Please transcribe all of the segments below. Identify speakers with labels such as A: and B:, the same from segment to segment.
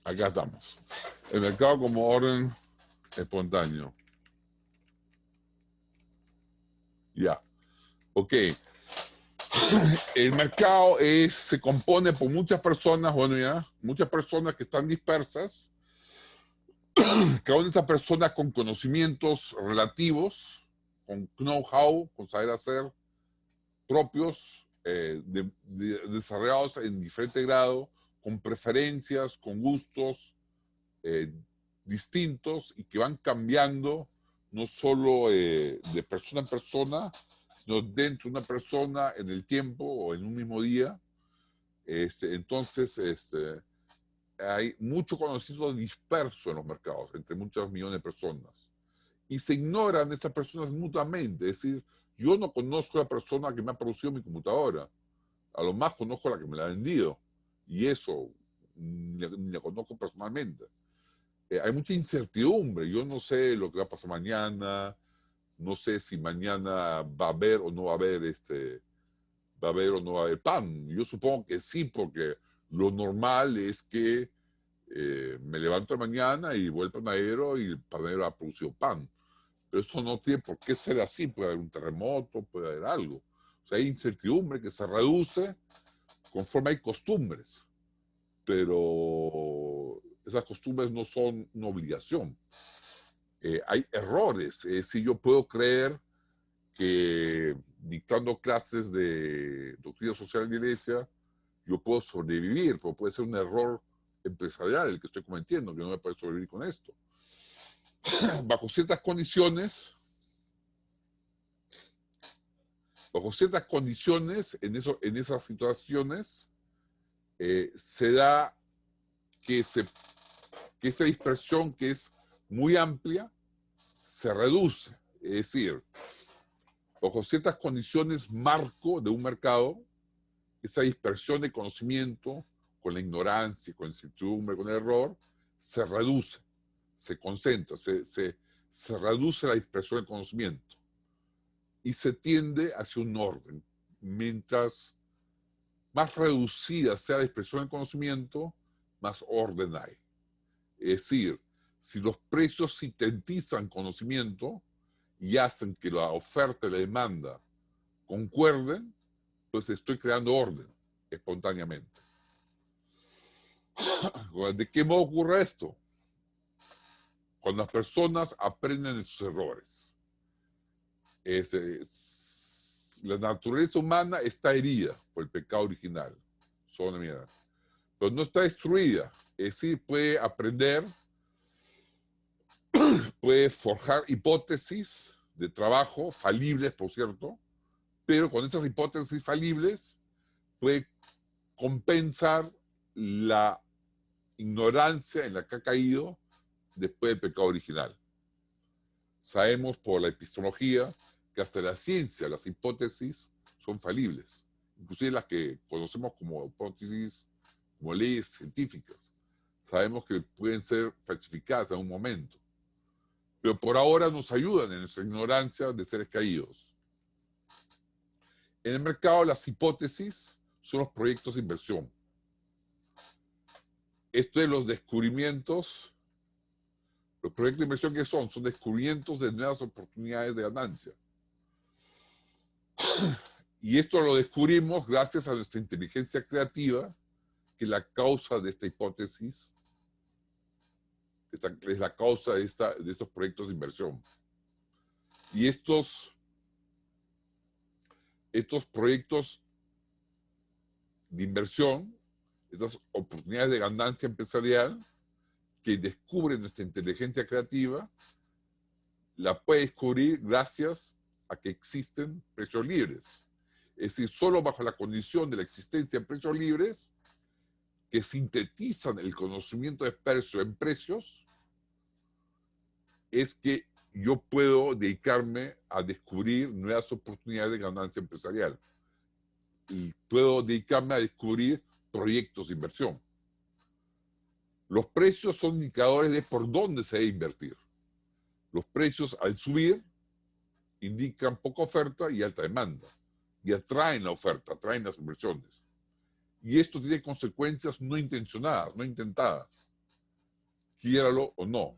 A: Acá estamos. El mercado como orden espontáneo. Ya. Ok. El mercado se compone por muchas personas, bueno, ya, muchas personas que están dispersas, cada una de esas personas con conocimientos relativos, con know-how, con saber hacer propios, desarrollados en diferente grado, con preferencias, con gustos eh, distintos y que van cambiando no solo de persona en persona, sino dentro de una persona en el tiempo o en un mismo día. Entonces, hay mucho conocimiento disperso en los mercados, entre muchos millones de personas. Y se ignoran estas personas mutuamente. Es decir, yo no conozco a la persona que me ha producido mi computadora. A lo más conozco a la que me la ha vendido. Y eso ni la conozco personalmente. Hay mucha incertidumbre. Yo no sé lo que va a pasar mañana. No sé si mañana va a haber o no va a haber va a haber o no va a haber pan. Yo supongo que sí, porque lo normal es que me levanto de mañana y voy al panadero y el panadero ha producido pan. Pero esto no tiene por qué ser así. Puede haber un terremoto, puede haber algo. O sea, hay incertidumbre que se reduce conforme hay costumbres. Pero esas costumbres no son una obligación. Hay errores. Es decir, yo puedo creer que dictando clases de doctrina social en la iglesia, yo puedo sobrevivir, pero puede ser un error empresarial el que estoy cometiendo, que no me puede sobrevivir con esto. Bajo ciertas condiciones, en esas situaciones, se da que, que esta dispersión que es muy amplia se reduce. Es decir, bajo ciertas condiciones marco de un mercado, esa dispersión de conocimiento con la ignorancia, con la incertidumbre, con el error, se reduce, se concentra, se reduce la dispersión de conocimiento y se tiende hacia un orden. Mientras más reducida sea la dispersión de conocimiento, más orden hay. Es decir, si los precios sintetizan conocimiento y hacen que la oferta y la demanda concuerden, pues estoy creando orden espontáneamente. ¿De qué modo ocurre esto? Cuando las personas aprenden de sus errores. La naturaleza humana está herida por el pecado original. Pero no está destruida. Es decir, puede aprender, puede forjar hipótesis de trabajo, falibles, por cierto, pero con estas hipótesis falibles puede compensar la ignorancia en la que ha caído después del pecado original. Sabemos por la epistemología que hasta la ciencia, las hipótesis son falibles, inclusive las que conocemos como hipótesis, como leyes científicas. Sabemos que pueden ser falsificadas en un momento, pero por ahora nos ayudan en nuestra ignorancia de seres caídos. En el mercado, las hipótesis son los proyectos de inversión. Esto es los descubrimientos. Los proyectos de inversión, ¿qué son? Son descubrimientos de nuevas oportunidades de ganancia. Y esto lo descubrimos gracias a nuestra inteligencia creativa, que es la causa de esta hipótesis, es la causa de estos proyectos de inversión. Y estos proyectos de inversión, estas oportunidades de ganancia empresarial que descubren nuestra inteligencia creativa, la puede descubrir gracias a que existen precios libres. Es decir, solo bajo la condición de la existencia de precios libres, que sintetizan el conocimiento disperso en precios, es que yo puedo dedicarme a descubrir nuevas oportunidades de ganancia empresarial. Y puedo dedicarme a descubrir proyectos de inversión. Los precios son indicadores de por dónde se debe invertir. Los precios, al subir, indican poca oferta y alta demanda. Y atraen la oferta, atraen las inversiones. Y esto tiene consecuencias no intencionadas, no intentadas. quiéralo o no.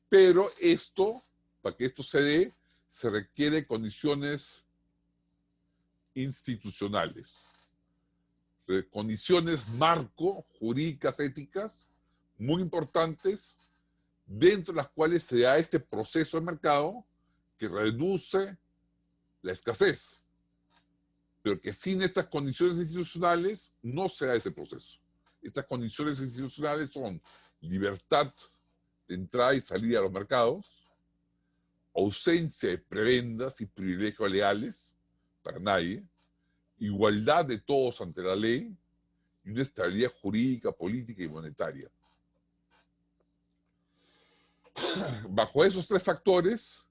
A: Pero esto, para que esto se dé, se requiere condiciones institucionales, condiciones marco, jurídicas, éticas, muy importantes, dentro de las cuales se da este proceso de mercado que reduce la escasez, pero que sin estas condiciones institucionales no se da ese proceso. Estas condiciones institucionales son libertad de entrada y salida a los mercados, ausencia de prebendas y privilegios legales para nadie, igualdad de todos ante la ley y una estabilidad jurídica, política y monetaria. Bajo esos tres factores,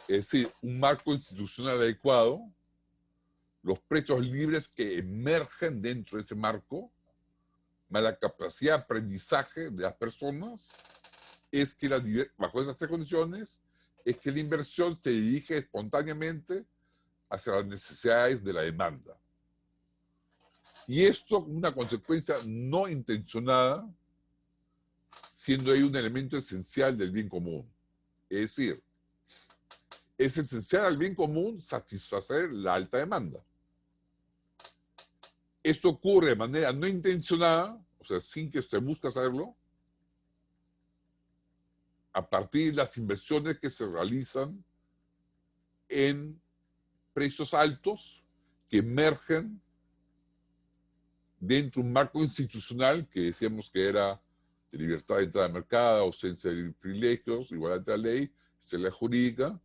A: es decir, un marco institucional adecuado, los precios libres que emergen dentro de ese marco, más la capacidad de aprendizaje de las personas, es que bajo esas tres condiciones, es que la inversión se dirige espontáneamente hacia las necesidades de la demanda. Y esto, una consecuencia no intencionada, siendo ahí un elemento esencial del bien común. Es decir, es esencial al bien común satisfacer la alta demanda. Esto ocurre de manera no intencionada, o sea, sin que se busque hacerlo, a partir de las inversiones que se realizan en precios altos que emergen dentro de un marco institucional que decíamos que era de libertad de entrada al mercado, ausencia de privilegios, igualdad de la ley, seguridad jurídica,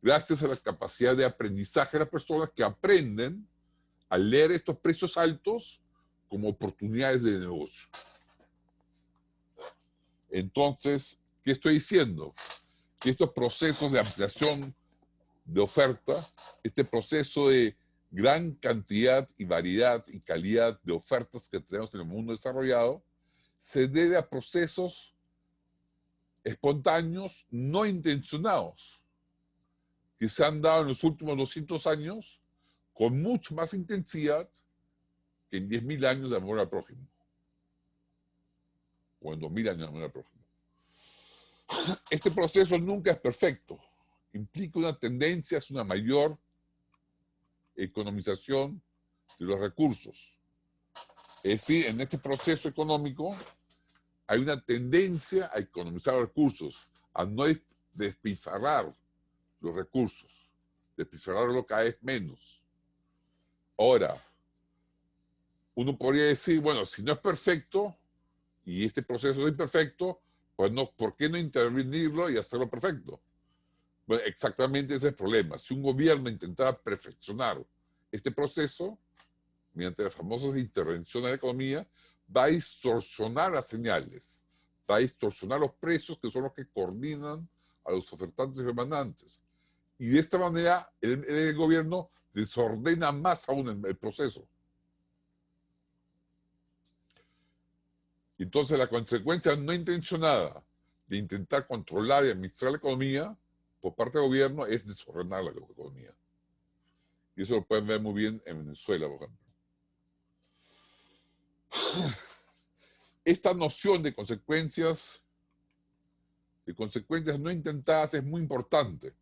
A: gracias a la capacidad de aprendizaje de las personas que aprenden a leer estos precios altos como oportunidades de negocio. Entonces, ¿qué estoy diciendo? Que estos procesos de ampliación de oferta, este proceso de gran cantidad y variedad y calidad de ofertas que tenemos en el mundo desarrollado, se debe a procesos espontáneos no intencionados que se han dado en los últimos 200 años con mucho más intensidad que en 10.000 años de amor al prójimo, o en 2.000 años de amor al prójimo. Este proceso nunca es perfecto, implica una tendencia hacia una mayor economización de los recursos. Es decir, en este proceso económico hay una tendencia a economizar los recursos, a no despilfarrar los recursos, despilfarrarlo cada vez menos. Ahora, uno podría decir, bueno, si no es perfecto y este proceso es imperfecto, pues no, ¿por qué no intervenirlo y hacerlo perfecto? Bueno, exactamente ese es el problema. Si un gobierno intentara perfeccionar este proceso, mediante las famosas intervenciones de la economía, va a distorsionar las señales, va a distorsionar los precios que son los que coordinan a los ofertantes y demandantes. Y de esta manera el gobierno desordena más aún el proceso. Entonces la consecuencia no intencionada de intentar controlar y administrar la economía por parte del gobierno es desordenar la economía. Y eso lo pueden ver muy bien en Venezuela, por ejemplo. Esta noción de consecuencias no intentadas es muy importante.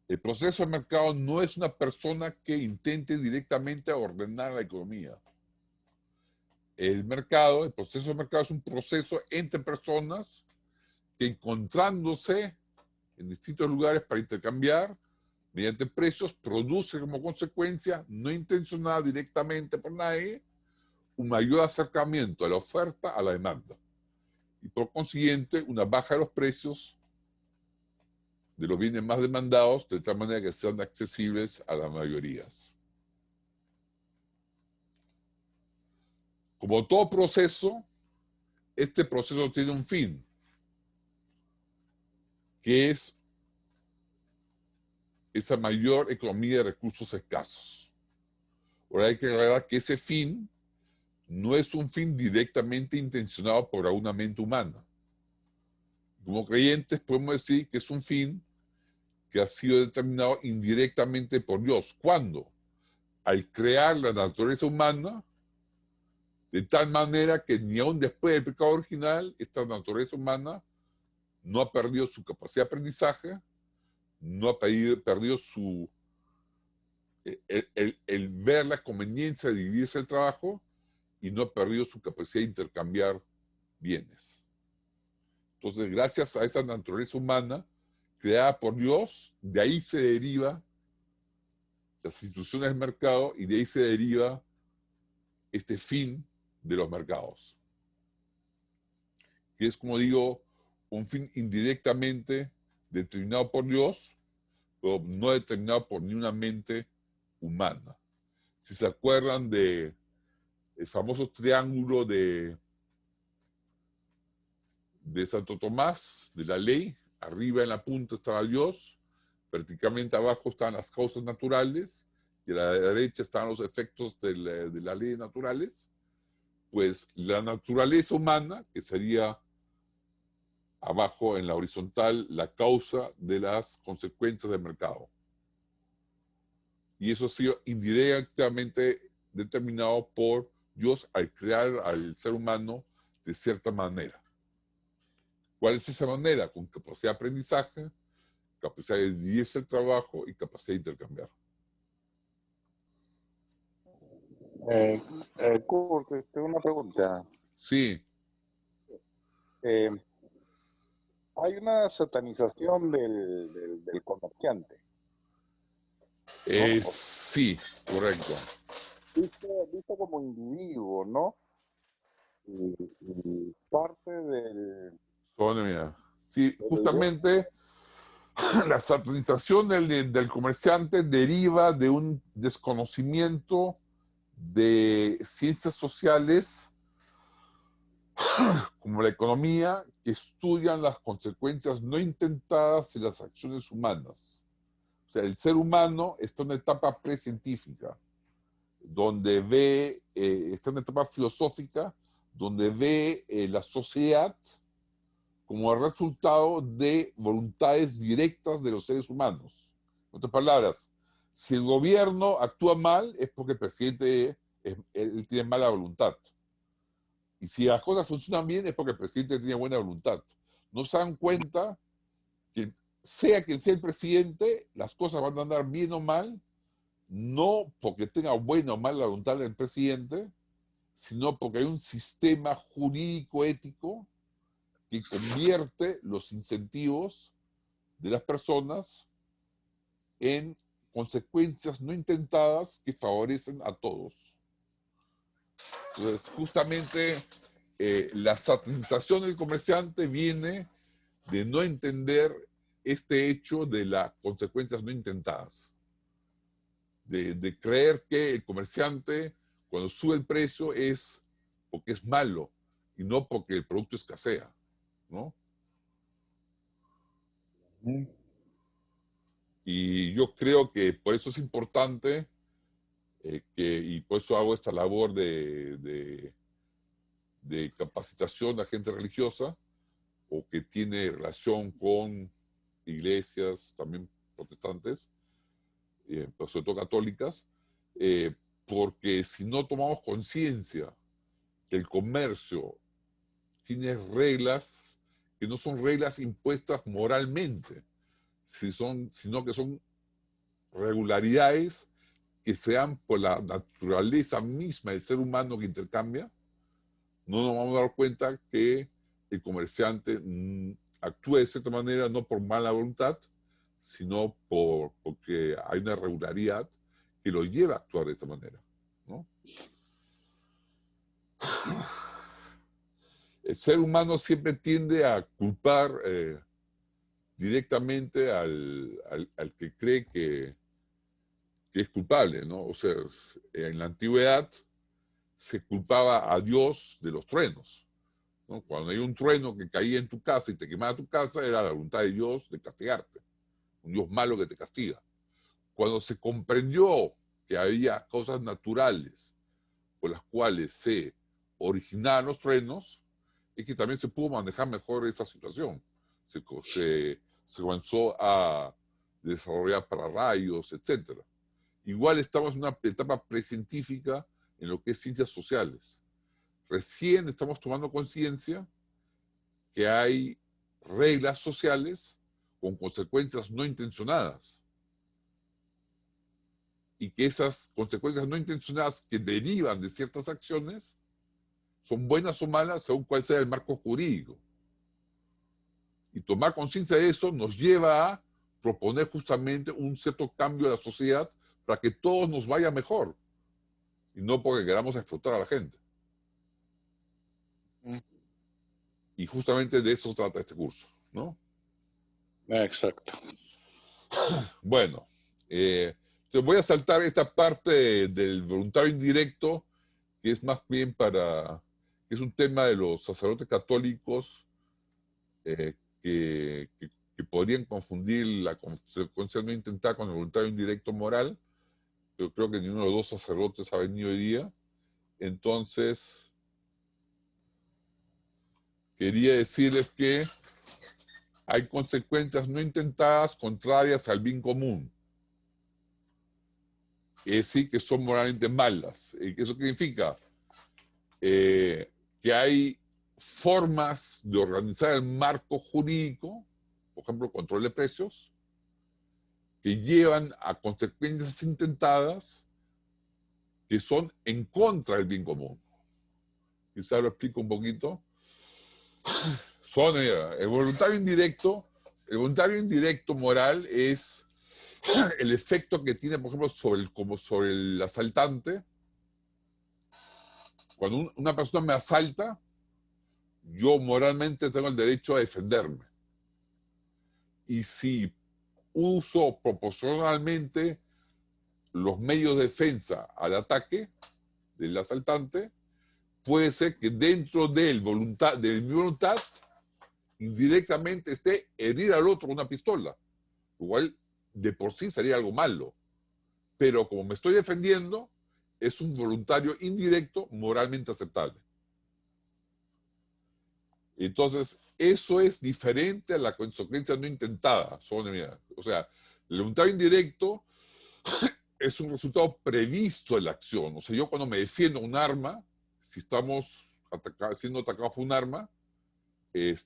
A: El proceso de mercado no es una persona que intente directamente ordenar la economía. El proceso de mercado es un proceso entre personas que, encontrándose en distintos lugares para intercambiar, mediante precios, produce como consecuencia, no intencionada directamente por nadie, un mayor acercamiento a la oferta a la demanda. Y por consiguiente, una baja de los precios de los bienes más demandados, de tal manera que sean accesibles a las mayorías. Como todo proceso, este proceso tiene un fin, que es esa mayor economía de recursos escasos. Ahora hay que aclarar que ese fin no es un fin directamente intencionado por una mente humana. Como creyentes podemos decir que es un fin que ha sido determinado indirectamente por Dios. ¿Cuándo? Al crear la naturaleza humana De tal manera que ni aún después del pecado original, esta naturaleza humana no ha perdido su capacidad de aprendizaje, no ha perdido su, el ver la conveniencia de dividirse el trabajo y no ha perdido su capacidad de intercambiar bienes. Entonces, gracias a esa naturaleza humana creada por Dios, de ahí se deriva las instituciones del mercado y de ahí se deriva este fin de los mercados, que es, como digo, un fin indirectamente determinado por Dios, pero no determinado por ni una mente humana. Si se acuerdan de el famoso triángulo de Santo Tomás, de la ley, arriba en la punta estaba Dios, verticalmente abajo estaban las causas naturales, y a la derecha estaban los efectos de las leyes naturales, pues la naturaleza humana, que sería abajo en la horizontal la causa de las consecuencias del mercado. Y eso ha sido indirectamente determinado por Dios al crear al ser humano de cierta manera. ¿Cuál es esa manera? Con capacidad de aprendizaje, capacidad de dividirse el trabajo y capacidad de intercambiar.
B: Kurt, una pregunta.
A: Sí.
B: Hay una satanización del comerciante, ¿no?
A: Sí, correcto.
B: Visto como individuo, ¿no? Y parte del...
A: Mira. Sí, justamente la satanización del comerciante deriva de un desconocimiento de ciencias sociales como la economía, que estudian las consecuencias no intentadas de las acciones humanas. O sea, el ser humano está en una etapa precientífica, donde ve, está en una etapa filosófica, donde ve la sociedad como el resultado de voluntades directas de los seres humanos. En otras palabras, si el gobierno actúa mal es porque el presidente él tiene mala voluntad. Y si las cosas funcionan bien es porque el presidente tiene buena voluntad. No se dan cuenta que sea quien sea el presidente, las cosas van a andar bien o mal, no porque tenga buena o mala voluntad del presidente, sino porque hay un sistema jurídico ético que convierte los incentivos de las personas en consecuencias no intentadas que favorecen a todos. Entonces, justamente la satanización del comerciante viene de no entender este hecho de las consecuencias no intentadas. De creer que el comerciante, cuando sube el precio, es porque es malo y no porque el producto escasea, ¿no? Y yo creo que por eso es importante y por eso hago esta labor de capacitación a gente religiosa o que tiene relación con iglesias también protestantes, pero sobre todo católicas, porque si no tomamos conciencia que el comercio tiene reglas que no son reglas impuestas moralmente, sino que son regularidades que se dan por la naturaleza misma del ser humano que intercambia, no nos vamos a dar cuenta que el comerciante actúa de cierta manera no por mala voluntad, sino porque hay una regularidad que lo lleva a actuar de esta manera, ¿no? El ser humano siempre tiende a culpar directamente al que cree que es culpable, ¿no? O sea, en la antigüedad se culpaba a Dios de los truenos, ¿no? Cuando hay un trueno que caía en tu casa y te quemaba tu casa, era la voluntad de Dios de castigarte, un Dios malo que te castiga. Cuando se comprendió que había cosas naturales por las cuales se originaban los truenos, es que también se pudo manejar mejor esa situación. Se comenzó a desarrollar pararrayos, etc. Igual estamos en una etapa precientífica en lo que es ciencias sociales. recién estamos tomando conciencia que hay reglas sociales con consecuencias no intencionadas. Y que esas consecuencias no intencionadas que derivan de ciertas acciones son buenas o malas según cuál sea el marco jurídico. Y tomar conciencia de eso nos lleva a proponer justamente un cierto cambio de la sociedad para que todos nos vaya mejor y no porque queramos explotar a la gente. Y justamente de eso trata este curso, ¿no?
B: Exacto.
A: Bueno, te voy a saltar esta parte del voluntario indirecto, que es más bien que es un tema de los sacerdotes católicos que podrían confundir la consecuencia no intentada con el voluntario indirecto moral, pero creo que ninguno de los dos sacerdotes ha venido hoy día. Entonces, quería decirles que hay consecuencias no intentadas contrarias al bien común. Es decir, que son moralmente malas. ¿Eso qué significa? Que hay formas de organizar el marco jurídico, por ejemplo, control de precios, que llevan a consecuencias intentadas que son en contra del bien común. Quizás lo explico un poquito. El voluntario indirecto moral es el efecto que tiene, por ejemplo, sobre el asaltante. Cuando una persona me asalta, yo moralmente tengo el derecho a defenderme. Y si uso proporcionalmente los medios de defensa al ataque del asaltante, puede ser que dentro de mi voluntad, indirectamente esté herir al otro con una pistola. Igual de por sí sería algo malo. Pero como me estoy defendiendo, es un voluntario indirecto moralmente aceptable. Entonces, eso es diferente a la consecuencia no intentada. O sea, el voluntario indirecto es un resultado previsto de la acción. O sea, yo cuando me defiendo un arma, si estamos siendo atacados por un arma, el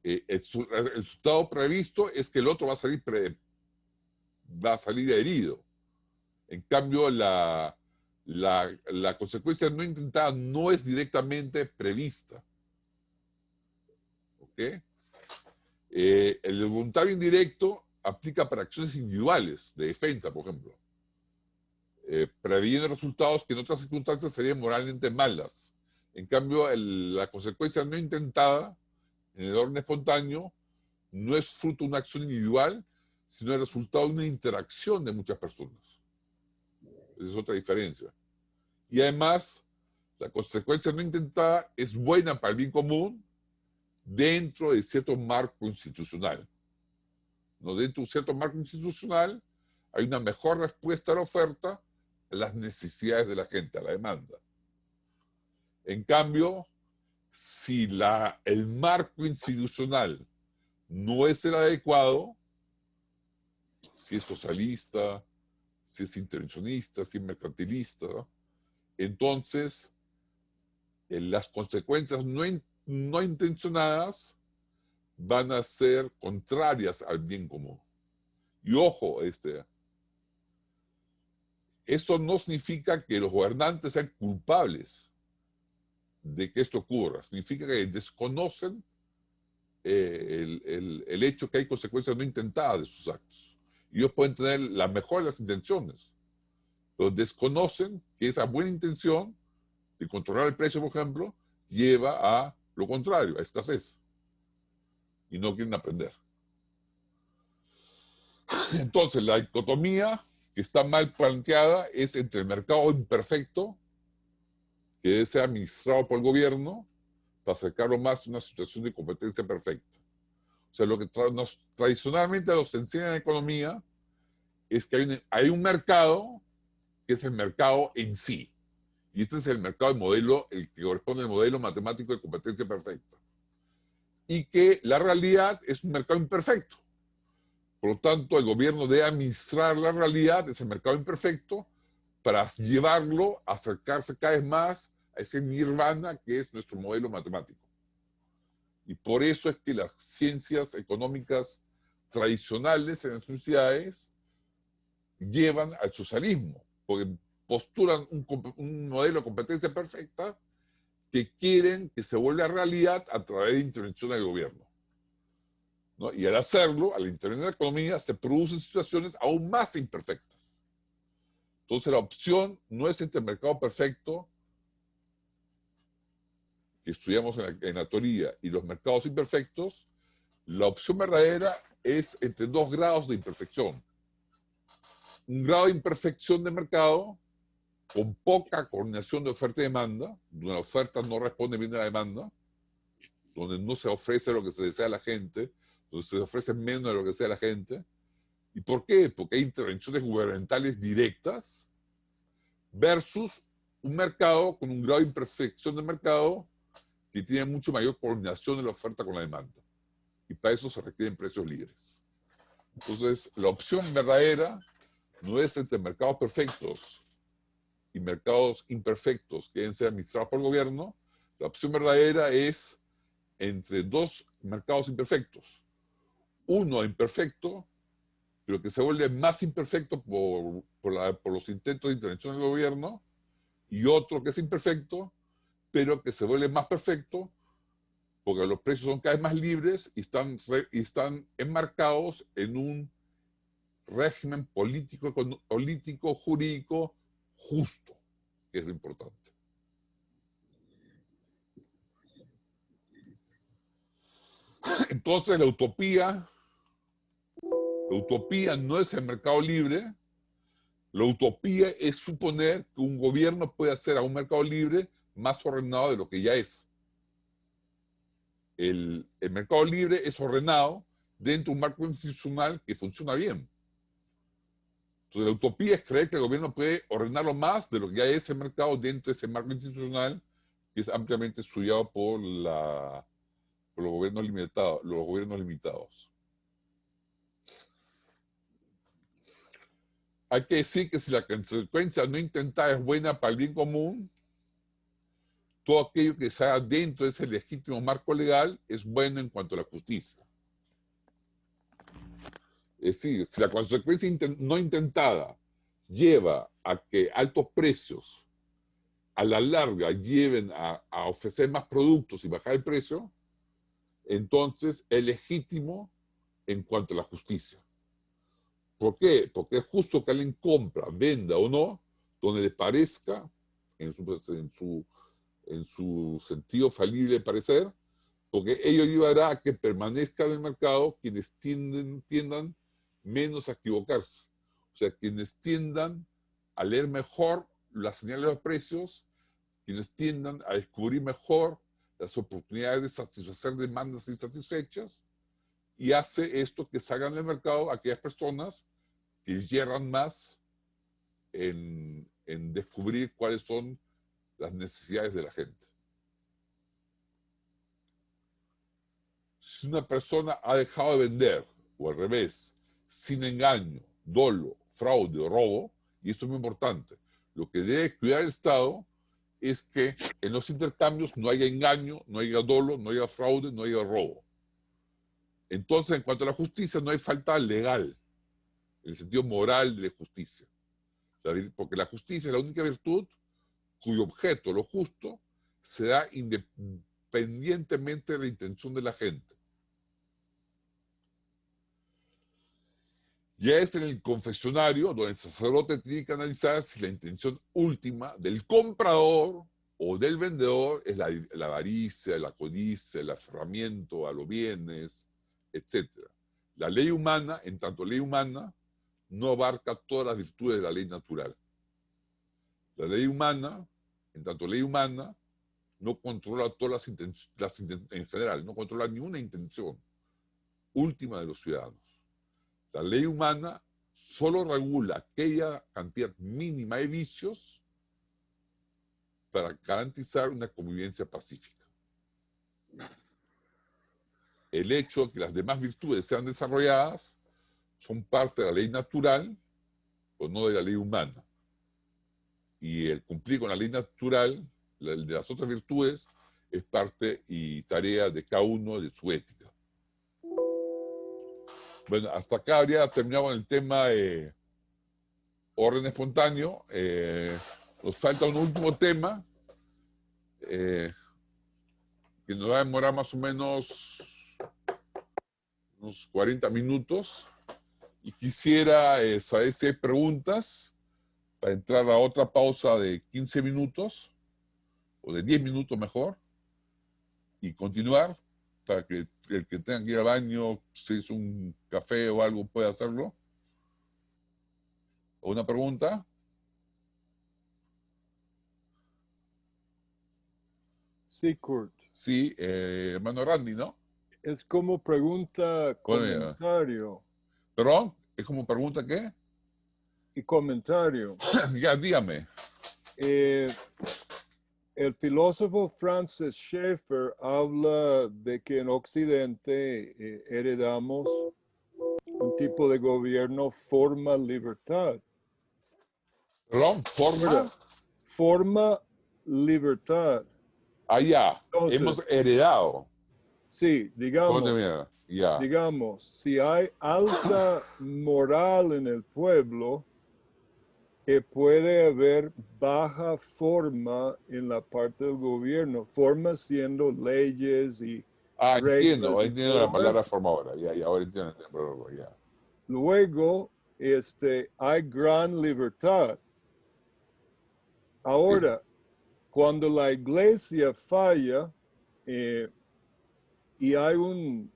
A: resultado previsto es que el otro va a salir herido. En cambio, la consecuencia no intentada no es directamente prevista. ¿Ok? El voluntario indirecto aplica para acciones individuales, de defensa, por ejemplo, previendo resultados que en otras circunstancias serían moralmente malas. En cambio, la consecuencia no intentada, en el orden espontáneo, no es fruto de una acción individual, sino el resultado de una interacción de muchas personas. Esa es otra diferencia. Y además, la consecuencia no intentada es buena para el bien común dentro de cierto marco institucional. ¿No? Dentro de un cierto marco institucional hay una mejor respuesta a la oferta a las necesidades de la gente, a la demanda. En cambio, si el marco institucional no es el adecuado, si es socialista, si es intervencionista, si es mercantilista, entonces las consecuencias no intencionadas van a ser contrarias al bien común. Y ojo, eso no significa que los gobernantes sean culpables de que esto ocurra. Significa que desconocen el hecho que hay consecuencias no intentadas de sus actos. Y ellos pueden tener la mejor de las intenciones, pero desconocen que esa buena intención de controlar el precio, por ejemplo, lleva a lo contrario, a escasez. Y no quieren aprender. Entonces, la dicotomía que está mal planteada es entre el mercado imperfecto, que debe ser administrado por el gobierno, para acercarlo más a una situación de competencia perfecta. O sea, lo que tradicionalmente nos enseñan en economía es que hay un mercado que es el mercado en sí. Y este es el mercado del modelo, el que corresponde al modelo matemático de competencia perfecta. Y que la realidad es un mercado imperfecto. Por lo tanto, el gobierno debe administrar la realidad de ese mercado imperfecto para llevarlo a acercarse cada vez más a ese nirvana que es nuestro modelo matemático. Y por eso es que las ciencias económicas tradicionales en las sociedades llevan al socialismo, porque postulan un modelo de competencia perfecta que quieren que se vuelva realidad a través de intervención del gobierno, ¿no? Y al hacerlo, al intervenir en la economía, se producen situaciones aún más imperfectas. Entonces la opción no es entre el mercado perfecto, que estudiamos en la teoría, y los mercados imperfectos. La opción verdadera es entre dos grados de imperfección. Un grado de imperfección de mercado con poca coordinación de oferta y demanda, donde la oferta no responde bien a la demanda, donde no se ofrece lo que se desea a la gente, donde se ofrece menos de lo que desea la gente. ¿Y por qué? Porque hay intervenciones gubernamentales directas versus un mercado con un grado de imperfección de mercado que tiene mucho mayor coordinación de la oferta con la demanda. Y para eso se requieren precios libres. Entonces, la opción verdadera no es entre mercados perfectos y mercados imperfectos que deben ser administrados por el gobierno. La opción verdadera es entre dos mercados imperfectos. Uno imperfecto, pero que se vuelve más imperfecto por los intentos de intervención del gobierno, y otro que es imperfecto, pero que se vuelve más perfecto porque los precios son cada vez más libres y están enmarcados en un régimen político, jurídico justo, que es lo importante. Entonces la utopía no es el mercado libre. La utopía es suponer que un gobierno puede hacer a un mercado libre más ordenado de lo que ya es. El mercado libre es ordenado dentro de un marco institucional que funciona bien. Entonces, la utopía es creer que el gobierno puede ordenarlo más de lo que ya es el mercado dentro de ese marco institucional que es ampliamente estudiado por los gobiernos limitados. Hay que decir que si la consecuencia no intentada es buena para el bien común, todo aquello que se haga dentro de ese legítimo marco legal es bueno en cuanto a la justicia. Es decir, si la consecuencia no intentada lleva a que altos precios a la larga lleven a ofrecer más productos y bajar el precio, entonces es legítimo en cuanto a la justicia. ¿Por qué? Porque es justo que alguien compra, venda o no, donde le parezca, en su sentido falible de parecer, porque ello ayudará a que permanezca en el mercado quienes tiendan menos a equivocarse. O sea, quienes tiendan a leer mejor las señales de los precios, quienes tiendan a descubrir mejor las oportunidades de satisfacer demandas insatisfechas, y hace esto que salgan del mercado aquellas personas que yerran más en descubrir cuáles son las necesidades de la gente. Si una persona ha dejado de vender, o al revés, sin engaño, dolo, fraude o robo, y esto es muy importante, lo que debe cuidar el Estado es que en los intercambios no haya engaño, no haya dolo, no haya fraude, no haya robo. Entonces, en cuanto a la justicia, no hay falta legal, en el sentido moral de justicia. Porque la justicia es la única virtud cuyo objeto, lo justo, se da independientemente de la intención de la gente. Ya es en el confesionario donde el sacerdote tiene que analizar si la intención última del comprador o del vendedor es la avaricia, la codicia, el aferramiento a los bienes, etc. La ley humana, en tanto ley humana, no abarca todas las virtudes de la ley natural. La ley humana, en tanto ley humana, no controla todas en general, no controla ni una intención última de los ciudadanos. La ley humana solo regula aquella cantidad mínima de vicios para garantizar una convivencia pacífica. El hecho de que las demás virtudes sean desarrolladas son parte de la ley natural o no de la ley humana. Y el cumplir con la ley natural el de las otras virtudes es parte y tarea de cada uno de su ética. Bueno, hasta acá habría terminado el tema orden espontáneo. Nos falta un último tema que nos va a demorar más o menos unos 40 minutos. Y quisiera saber si hay preguntas para entrar a otra pausa de 15 minutos, o de 10 minutos mejor, y continuar para que el que tenga que ir al baño, si es un café o algo, pueda hacerlo. ¿O una pregunta?
C: Sí, Kurt.
A: Sí, hermano Randy, ¿no?
C: Es como pregunta,
A: Bueno, ya.
C: comentario
A: ¿Perdón? ¿Es como pregunta qué?
C: y comentario.
A: Ya, dígame.
C: El filósofo Francis Schaeffer habla de que en Occidente heredamos un tipo de gobierno forma libertad.
A: ¿Perdón? ¿Forma?
C: Forma libertad.
A: Allá.
C: Entonces,
A: Hemos heredado.
C: Sí,
A: ¿Dónde, ya.
C: digamos, si hay alta moral en el pueblo, puede haber baja forma en la parte del gobierno, forma siendo leyes y reglas y
A: entiendo
C: todo
A: la palabra
C: eso.
A: forma ahora. Ya, ahora entiendo. Ya.
C: Luego, hay gran libertad. Ahora, cuando la iglesia falla y hay un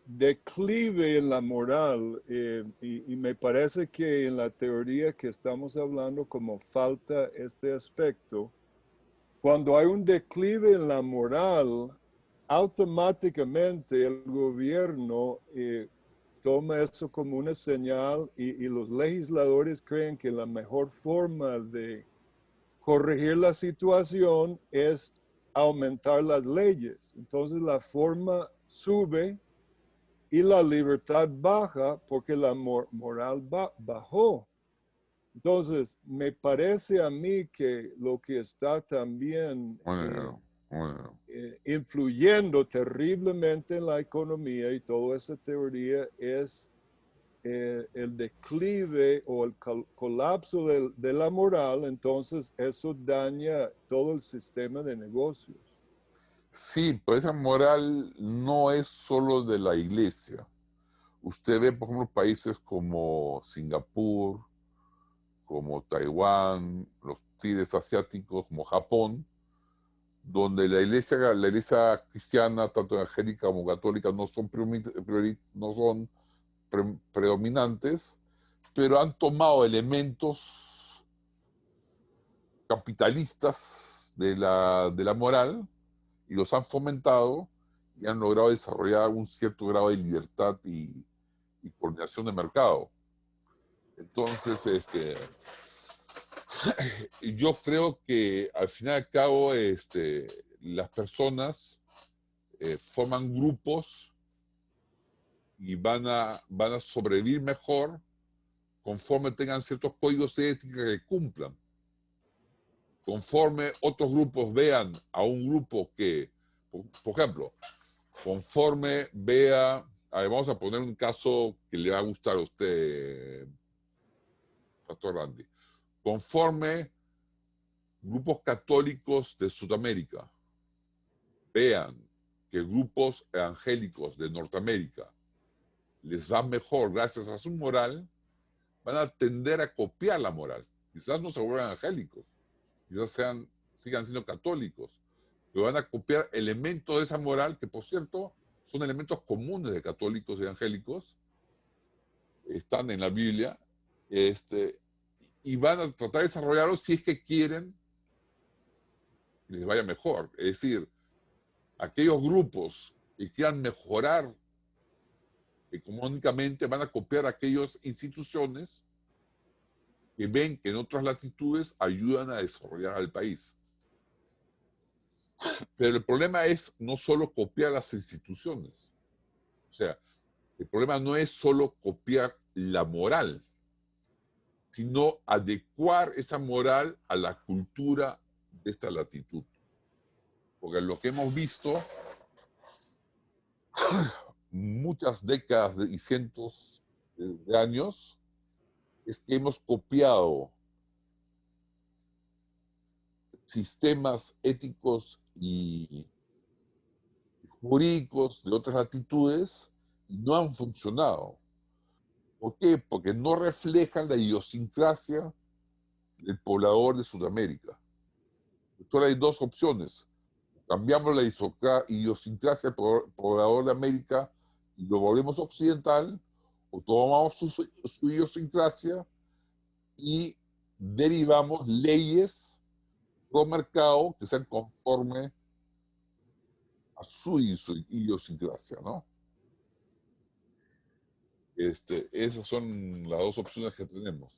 C: declive en la moral, y me parece que en la teoría que estamos hablando como falta este aspecto, cuando hay un declive en la moral, automáticamente el gobierno toma eso como una señal y los legisladores creen que la mejor forma de corregir la situación es aumentar las leyes. Entonces la forma sube y la libertad baja porque la moral bajó. Entonces, me parece a mí que lo que está también influyendo terriblemente en la economía y toda esa teoría es el declive o el colapso de la moral. Entonces, eso daña todo el sistema de negocios.
A: Sí, pero esa moral no es solo de la iglesia. Usted ve, por ejemplo, países como Singapur, como Taiwán, los tigres asiáticos, como Japón, donde la iglesia cristiana, tanto evangélica como católica, no son predominantes, pero han tomado elementos capitalistas de la moral y los han fomentado y han logrado desarrollar un cierto grado de libertad y coordinación de mercado. Entonces, yo creo que al final y al cabo las personas forman grupos y van a sobrevivir mejor conforme tengan ciertos códigos de ética que cumplan. Conforme otros grupos vean a un grupo que, por ejemplo, conforme vea, vamos a poner un caso que le va a gustar a usted, Pastor Randy. Conforme grupos católicos de Sudamérica vean que grupos evangélicos de Norteamérica les va mejor gracias a su moral, van a tender a copiar la moral. Quizás no se vuelvan evangélicos, quizás sigan siendo católicos, pero van a copiar elementos de esa moral que, por cierto, son elementos comunes de católicos y evangélicos, están en la Biblia, y van a tratar de desarrollarlos si es que quieren que les vaya mejor. Es decir, aquellos grupos que quieran mejorar económicamente van a copiar aquellas instituciones que ven que en otras latitudes ayudan a desarrollar al país. Pero el problema es no solo copiar las instituciones. O sea, el problema no es solo copiar la moral, sino adecuar esa moral a la cultura de esta latitud. Porque lo que hemos visto muchas décadas y cientos de años es que hemos copiado sistemas éticos y jurídicos de otras latitudes y no han funcionado. ¿Por qué? Porque no reflejan la idiosincrasia del poblador de Sudamérica. Solo hay dos opciones. Cambiamos la idiosincrasia del poblador de América y lo volvemos occidental, o tomamos su idiosincrasia y derivamos leyes pro mercado que sean conforme a su idiosincrasia, ¿no? Esas son las dos opciones que tenemos.